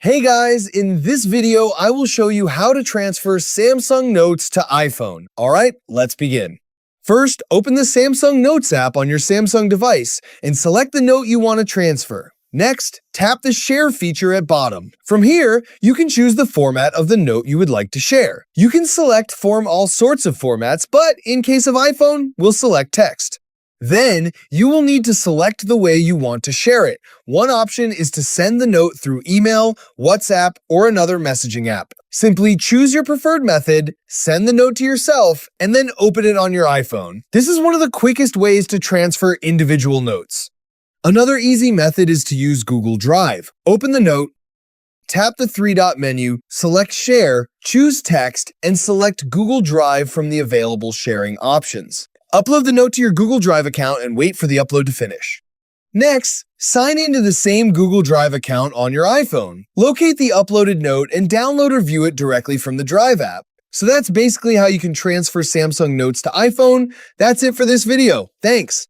Hey guys, in this video, I will show you how to transfer Samsung Notes to iPhone. All right, let's begin. First, open the Samsung Notes app on your Samsung device and select the note you want to transfer. Next, tap the Share feature at bottom. From here, you can choose the format of the note you would like to share. You can select Form all sorts of formats, but in case of iPhone, we'll select text. Then, you will need to select the way you want to share it. One option is to send the note through email, WhatsApp, or another messaging app. Simply choose your preferred method, send the note to yourself, and then open it on your iPhone. This is one of the quickest ways to transfer individual notes. Another easy method is to use Google Drive. Open the note, tap the three-dot menu, select Share, choose Text, and select Google Drive from the available sharing options. Upload the note to your Google Drive account and wait for the upload to finish. Next, sign into the same Google Drive account on your iPhone. Locate the uploaded note and download or view it directly from the Drive app. So that's basically how you can transfer Samsung Notes to iPhone. That's it for this video. Thanks.